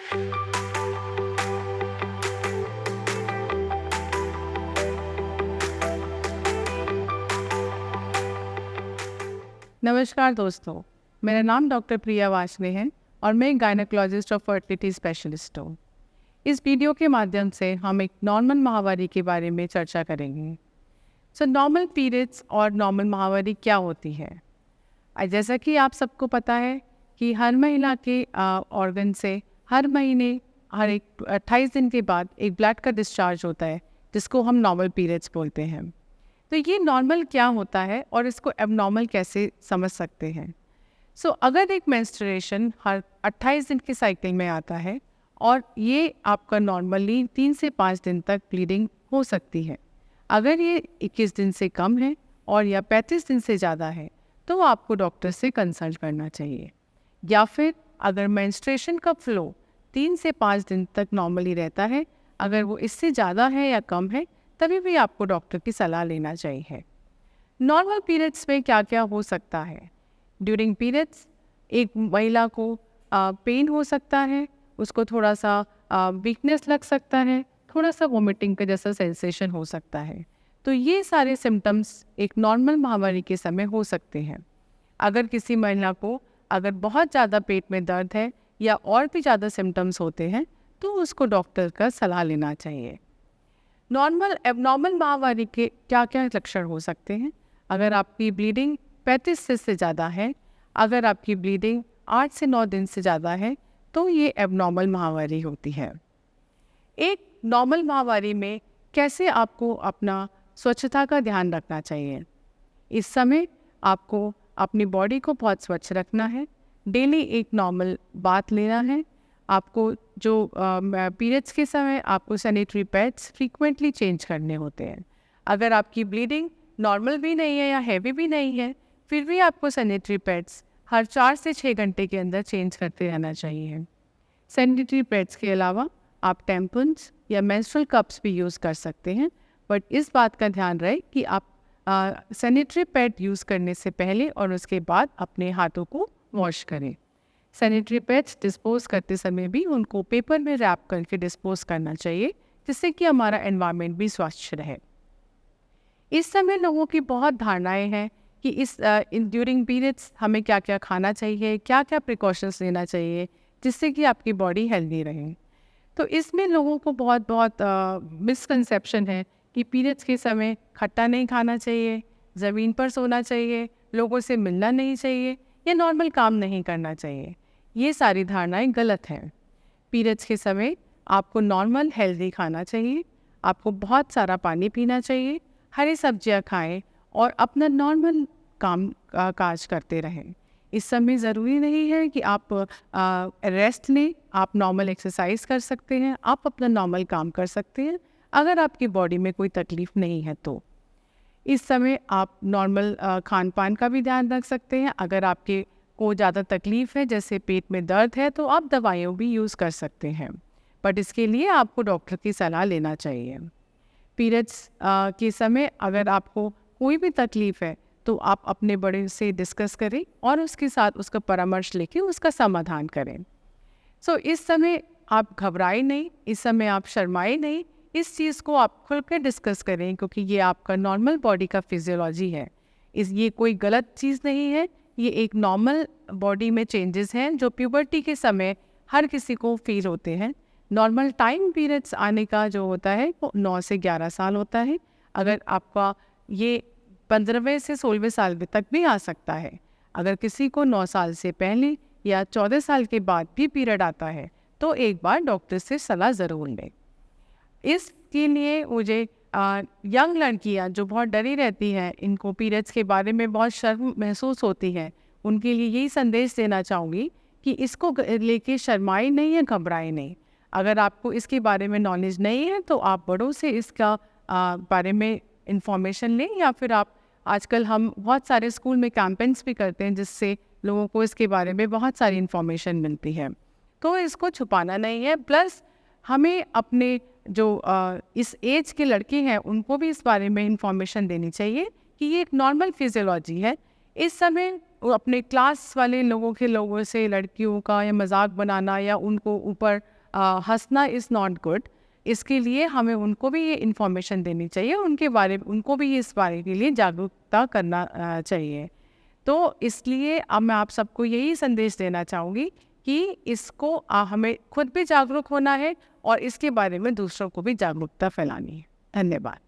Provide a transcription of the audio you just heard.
नमस्कार दोस्तों, मेरा नाम डॉक्टर प्रिया वाशने है और मैं एक गायनेकोलॉजिस्ट और फर्टिलिटी स्पेशलिस्ट हूँ। इस वीडियो के माध्यम से हम एक नॉर्मल माहवारी के बारे में चर्चा करेंगे। नॉर्मल पीरियड्स और नॉर्मल माहवारी क्या होती है? जैसा कि आप सबको पता है कि हर महिला के ऑर्गन से हर महीने हर एक 28 दिन के बाद एक ब्लड का डिस्चार्ज होता है, जिसको हम नॉर्मल पीरियड्स बोलते हैं। तो ये नॉर्मल क्या होता है और इसको एबनॉर्मल कैसे समझ सकते हैं? अगर एक मेंस्ट्रुएशन हर 28 दिन के साइकिल में आता है और ये आपका नॉर्मली 3 से 5 दिन तक ब्लीडिंग हो सकती है। अगर ये 21 दिन से कम है और या 35 दिन से ज़्यादा है तो आपको डॉक्टर से कंसल्ट करना चाहिए। या फिर अगर मेंस्ट्रुएशन का फ्लो 3 से 5 दिन तक नॉर्मली रहता है, अगर वो इससे ज़्यादा है या कम है तभी भी आपको डॉक्टर की सलाह लेना चाहिए। नॉर्मल पीरियड्स में क्या क्या हो सकता है? ड्यूरिंग पीरियड्स एक महिला को पेन हो सकता है, उसको थोड़ा सा वीकनेस लग सकता है, थोड़ा सा वोमिटिंग का जैसा सेंसेशन हो सकता है। तो ये सारे सिम्टम्स एक नॉर्मल माहवारी के समय हो सकते हैं। अगर किसी महिला को अगर बहुत ज़्यादा पेट में दर्द है या और भी ज़्यादा सिम्टम्स होते हैं तो उसको डॉक्टर का सलाह लेना चाहिए। नॉर्मल एबनॉर्मल माहवारी के क्या क्या लक्षण हो सकते हैं? अगर आपकी ब्लीडिंग 35 से ज़्यादा है, अगर आपकी ब्लीडिंग 8 से 9 दिन से ज़्यादा है तो ये एबनॉर्मल माहवारी होती है। एक नॉर्मल माहवारी में कैसे आपको अपना स्वच्छता का ध्यान रखना चाहिए? इस समय आपको अपनी बॉडी को बहुत स्वच्छ रखना है, डेली एक नॉर्मल बाथ लेना है। आपको जो पीरियड्स के समय आपको सैनिटरी पैड्स फ्रीक्वेंटली चेंज करने होते हैं। अगर आपकी ब्लीडिंग नॉर्मल भी नहीं है या हैवी भी नहीं है, फिर भी आपको सैनिटरी पैड्स हर 4 से 6 घंटे के अंदर चेंज करते रहना चाहिए। सैनिटरी पैड्स के अलावा आप टैम्पन्स या मेंस्ट्रुअल कप्स भी यूज़ कर सकते हैं, बट इस बात का ध्यान रहे कि आप सैनिटरी पैड यूज़ करने से पहले और उसके बाद अपने हाथों को वॉश करें। सैनिटरी पैड्स डिस्पोज करते समय भी उनको पेपर में रैप करके डिस्पोज करना चाहिए, जिससे कि हमारा एनवायरनमेंट भी स्वच्छ रहे। इस समय लोगों की बहुत धारणाएं हैं कि इस ड्यूरिंग पीरियड्स हमें क्या क्या खाना चाहिए, क्या क्या प्रिकॉशंस लेना चाहिए जिससे कि आपकी बॉडी हेल्दी रहे। तो इसमें लोगों को बहुत मिसकंसेप्शन है कि पीरियड्स के समय खट्टा नहीं खाना चाहिए, ज़मीन पर सोना चाहिए, लोगों से मिलना नहीं चाहिए या नॉर्मल काम नहीं करना चाहिए। ये सारी धारणाएं गलत हैं। पीरियड्स के समय आपको नॉर्मल हेल्दी खाना चाहिए, आपको बहुत सारा पानी पीना चाहिए, हरी सब्जियां खाएं और अपना नॉर्मल काम काज करते रहें। इस समय ज़रूरी नहीं है कि आप रेस्ट लें, आप नॉर्मल एक्सरसाइज कर सकते हैं, आप अपना नॉर्मल काम कर सकते हैं अगर आपकी बॉडी में कोई तकलीफ़ नहीं है तो। इस समय आप नॉर्मल खान पान का भी ध्यान रख सकते हैं। अगर आपके को ज़्यादा तकलीफ़ है, जैसे पेट में दर्द है, तो आप दवाइयों भी यूज़ कर सकते हैं, बट इसके लिए आपको डॉक्टर की सलाह लेना चाहिए। पीरियड्स के समय अगर आपको कोई भी तकलीफ़ है तो आप अपने बड़े से डिस्कस करें और उसके साथ उसका परामर्श लेके उसका समाधान करें। इस समय आप घबराए नहीं, इस समय आप शर्माए नहीं, इस चीज़ को आप खुल कर डिस्कस करें, क्योंकि ये आपका नॉर्मल बॉडी का फिजियोलॉजी है। ये कोई गलत चीज़ नहीं है, ये एक नॉर्मल बॉडी में चेंजेस हैं जो प्यूबर्टी के समय हर किसी को फील होते हैं। नॉर्मल टाइम पीरियड्स आने का जो होता है वो 9 से 11 साल होता है। अगर आपका ये 15वें से 16वें साल तक भी आ सकता है। अगर किसी को 9 साल से पहले या 14 साल के बाद भी पीरियड आता है तो एक बार डॉक्टर से सलाह ज़रूर लें। इसके लिए मुझे यंग लड़कियां जो बहुत डरी रहती हैं, इनको पीरियड्स के बारे में बहुत शर्म महसूस होती है, उनके लिए यही संदेश देना चाहूँगी कि इसको लेके शर्माए नहीं या घबराए नहीं। अगर आपको इसके बारे में नॉलेज नहीं है तो आप बड़ों से इसका बारे में इंफॉर्मेशन लें, या फिर आप आजकल हम बहुत सारे स्कूल में कैंपेन्स भी करते हैं जिससे लोगों को इसके बारे में बहुत सारी इन्फॉर्मेशन मिलती है। तो इसको छुपाना नहीं है। प्लस हमें अपने जो इस एज के लड़के हैं उनको भी इस बारे में इंफॉर्मेशन देनी चाहिए कि ये एक नॉर्मल फिजियोलॉजी है। इस समय वो अपने क्लास वाले लोगों से लड़कियों का या मजाक बनाना या उनको ऊपर हंसना इज़ नॉट गुड, इसके लिए हमें उनको भी ये इन्फॉर्मेशन देनी चाहिए, उनको भी इस बारे के लिए जागरूकता करना चाहिए। तो इसलिए अब मैं आप सबको यही संदेश देना चाहूँगी कि इसको हमें खुद भी जागरूक होना है और इसके बारे में दूसरों को भी जागरूकता फैलानी है। धन्यवाद।